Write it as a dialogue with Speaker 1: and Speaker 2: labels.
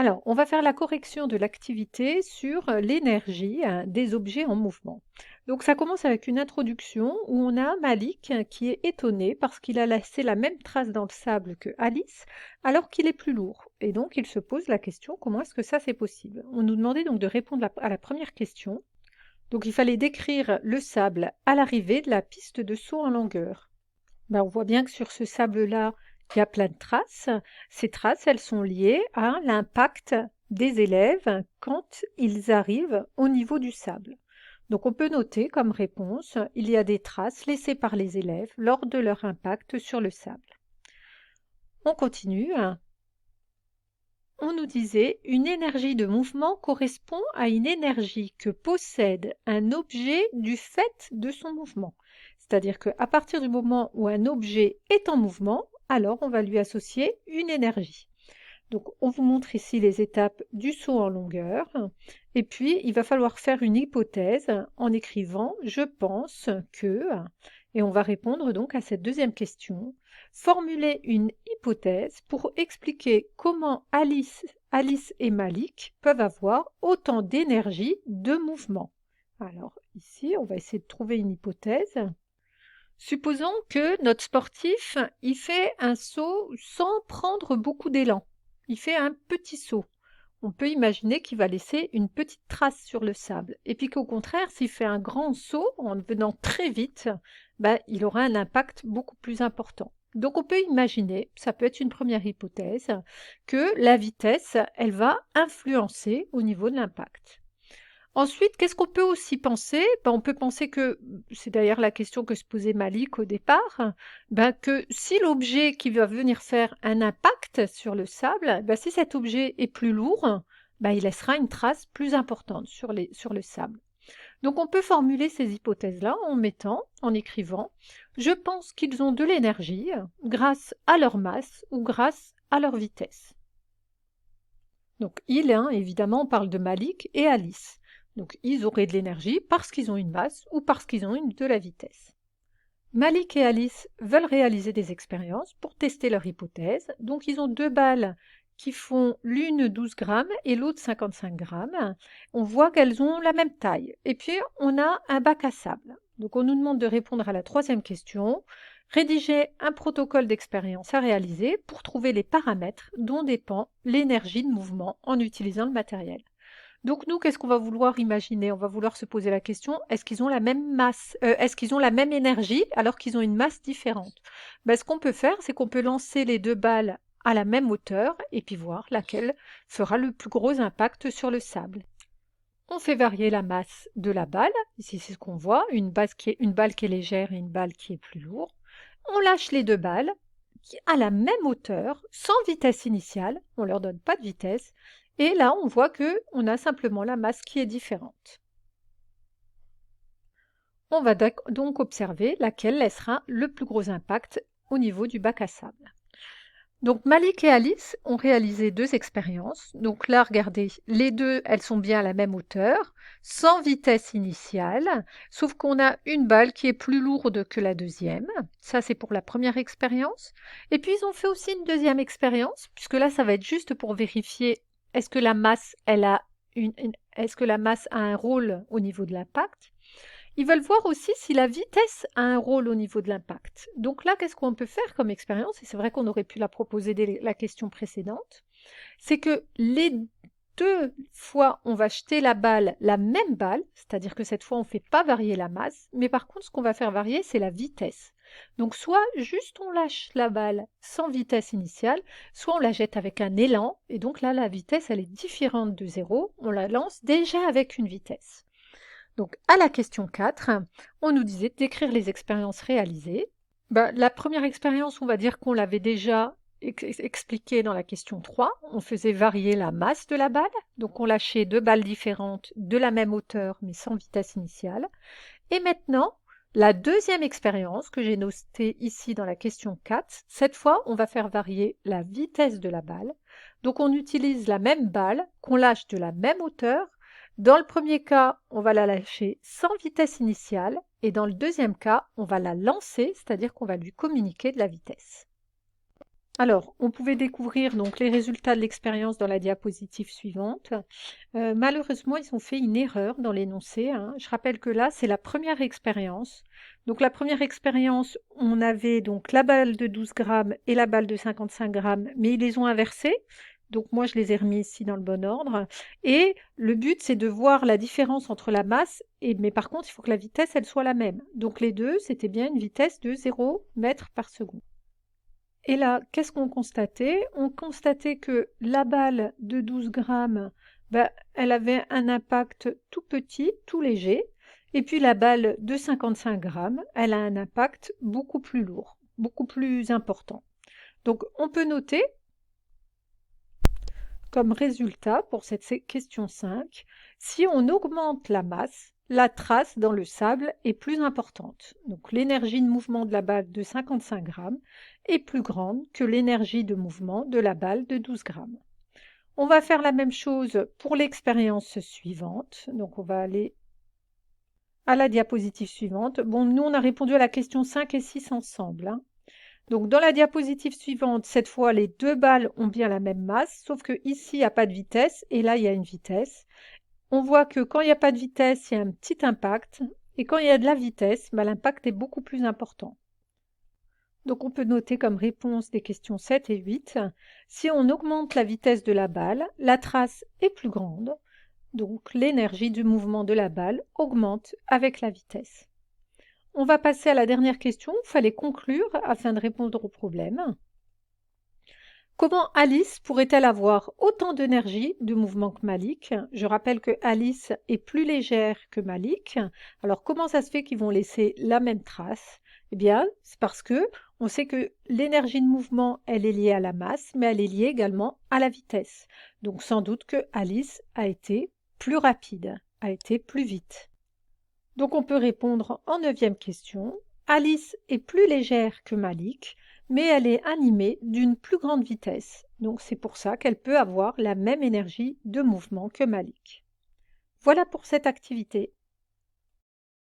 Speaker 1: Alors, on va faire la correction de l'activité sur l'énergie des objets en mouvement. Donc, ça commence avec une introduction où on a Malik qui est étonné parce qu'il a laissé la même trace dans le sable que Alice, alors qu'il est plus lourd. Et donc, il se pose la question, comment est-ce que ça c'est possible? On nous demandait donc de répondre à la première question. Donc, il fallait décrire le sable à l'arrivée de la piste de saut en longueur. Ben, on voit bien que sur ce sable-là, il y a plein de traces. Ces traces, elles sont liées à l'impact des élèves quand ils arrivent au niveau du sable. Donc on peut noter comme réponse, il y a des traces laissées par les élèves lors de leur impact sur le sable. On continue. On nous disait, une énergie de mouvement correspond à une énergie que possède un objet du fait de son mouvement. C'est-à-dire qu'à partir du moment où un objet est en mouvement, alors on va lui associer une énergie. Donc on vous montre ici les étapes du saut en longueur. Et puis il va falloir faire une hypothèse en écrivant je pense que, et on va répondre donc à cette deuxième question. Formuler une hypothèse pour expliquer comment Alice et Malik peuvent avoir autant d'énergie de mouvement. Alors ici, on va essayer de trouver une hypothèse. Supposons que notre sportif, il fait un saut sans prendre beaucoup d'élan. Il fait un petit saut. On peut imaginer qu'il va laisser une petite trace sur le sable. Et puis qu'au contraire, s'il fait un grand saut en venant très vite, ben, il aura un impact beaucoup plus important. Donc on peut imaginer, ça peut être une première hypothèse, que la vitesse, elle va influencer au niveau de l'impact. Ensuite, qu'est-ce qu'on peut aussi penser? Ben, on peut penser que, c'est d'ailleurs la question que se posait Malik au départ, ben, que si l'objet qui va venir faire un impact sur le sable, ben, si cet objet est plus lourd, ben, il laissera une trace plus importante sur le sable. Donc on peut formuler ces hypothèses-là en écrivant, je pense qu'ils ont de l'énergie grâce à leur masse ou grâce à leur vitesse. Donc il, évidemment, on parle de Malik et Alice. Donc ils auraient de l'énergie parce qu'ils ont une masse ou parce qu'ils ont de la vitesse. Malik et Alice veulent réaliser des expériences pour tester leur hypothèse. Donc ils ont deux balles qui font l'une 12 grammes et l'autre 55 grammes. On voit qu'elles ont la même taille. Et puis on a un bac à sable. Donc on nous demande de répondre à la troisième question. Rédiger un protocole d'expérience à réaliser pour trouver les paramètres dont dépend l'énergie de mouvement en utilisant le matériel. Donc nous, qu'est-ce qu'on va vouloir imaginer? On va vouloir se poser la question, est-ce qu'ils ont la même masse, est-ce qu'ils ont la même énergie alors qu'ils ont une masse différente? Ben, ce qu'on peut faire, c'est qu'on peut lancer les deux balles à la même hauteur et puis voir laquelle fera le plus gros impact sur le sable. On fait varier la masse de la balle, ici c'est ce qu'on voit, une balle qui est légère et une balle qui est plus lourde. On lâche les deux balles à la même hauteur, sans vitesse initiale, on ne leur donne pas de vitesse, et là on voit qu'on a simplement la masse qui est différente. On va donc observer laquelle laissera le plus gros impact au niveau du bac à sable. Donc Malik et Alice ont réalisé deux expériences. Donc là, regardez, les deux, elles sont bien à la même hauteur, sans vitesse initiale, sauf qu'on a une balle qui est plus lourde que la deuxième. Ça, c'est pour la première expérience. Et puis, ils ont fait aussi une deuxième expérience, puisque là, ça va être juste pour vérifier est-ce que la masse, est-ce que la masse a un rôle au niveau de l'impact. Ils veulent voir aussi si la vitesse a un rôle au niveau de l'impact. Donc là, qu'est-ce qu'on peut faire comme expérience? Et c'est vrai qu'on aurait pu la proposer dès la question précédente. C'est que les deux fois, on va jeter la même balle, c'est-à-dire que cette fois, on ne fait pas varier la masse, mais par contre, ce qu'on va faire varier, c'est la vitesse. Donc soit juste on lâche la balle sans vitesse initiale, soit on la jette avec un élan, et donc là, la vitesse, elle est différente de 0, on la lance déjà avec une vitesse. Donc, à la question 4, on nous disait d'écrire les expériences réalisées. La première expérience, on va dire qu'on l'avait déjà expliqué dans la question 3. On faisait varier la masse de la balle. Donc, on lâchait deux balles différentes de la même hauteur, mais sans vitesse initiale. Et maintenant, la deuxième expérience que j'ai notée ici dans la question 4, cette fois, on va faire varier la vitesse de la balle. Donc, on utilise la même balle qu'on lâche de la même hauteur. Dans le premier cas, on va la lâcher sans vitesse initiale et dans le deuxième cas, on va la lancer, c'est-à-dire qu'on va lui communiquer de la vitesse. Alors, on pouvait découvrir donc les résultats de l'expérience dans la diapositive suivante. Malheureusement, ils ont fait une erreur dans l'énoncé, hein. Je rappelle que là, c'est la première expérience. Donc la première expérience, on avait donc la balle de 12 grammes et la balle de 55 grammes, mais ils les ont inversées. Donc moi, je les ai remis ici dans le bon ordre. Et le but, c'est de voir la différence entre la masse, mais par contre, il faut que la vitesse, elle soit la même. Donc les deux, c'était bien une vitesse de 0 mètres par seconde. Et là, qu'est-ce qu'on constatait? On constatait que la balle de 12 grammes, bah, elle avait un impact tout petit, tout léger. Et puis la balle de 55 grammes, elle a un impact beaucoup plus lourd, beaucoup plus important. Donc on peut noter comme résultat pour cette question 5, si on augmente la masse, la trace dans le sable est plus importante. Donc l'énergie de mouvement de la balle de 55 grammes est plus grande que l'énergie de mouvement de la balle de 12 grammes. On va faire la même chose pour l'expérience suivante. Donc on va aller à la diapositive suivante. Bon, nous on a répondu à la question 5 et 6 ensemble, hein. Donc dans la diapositive suivante, cette fois les deux balles ont bien la même masse, sauf que ici il n'y a pas de vitesse et là il y a une vitesse. On voit que quand il n'y a pas de vitesse, il y a un petit impact, et quand il y a de la vitesse, bah, l'impact est beaucoup plus important. Donc on peut noter comme réponse des questions 7 et 8, si on augmente la vitesse de la balle, la trace est plus grande, donc l'énergie du mouvement de la balle augmente avec la vitesse. On va passer à la dernière question, il fallait conclure afin de répondre au problème. Comment Alice pourrait-elle avoir autant d'énergie de mouvement que Malik? Je rappelle que Alice est plus légère que Malik. Alors comment ça se fait qu'ils vont laisser la même trace? Eh bien, c'est parce que on sait que l'énergie de mouvement, elle est liée à la masse, mais elle est liée également à la vitesse. Donc sans doute que Alice a été plus rapide, a été plus vite. Donc on peut répondre en neuvième question. Alice est plus légère que Malik, mais elle est animée d'une plus grande vitesse. Donc c'est pour ça qu'elle peut avoir la même énergie de mouvement que Malik. Voilà pour cette activité.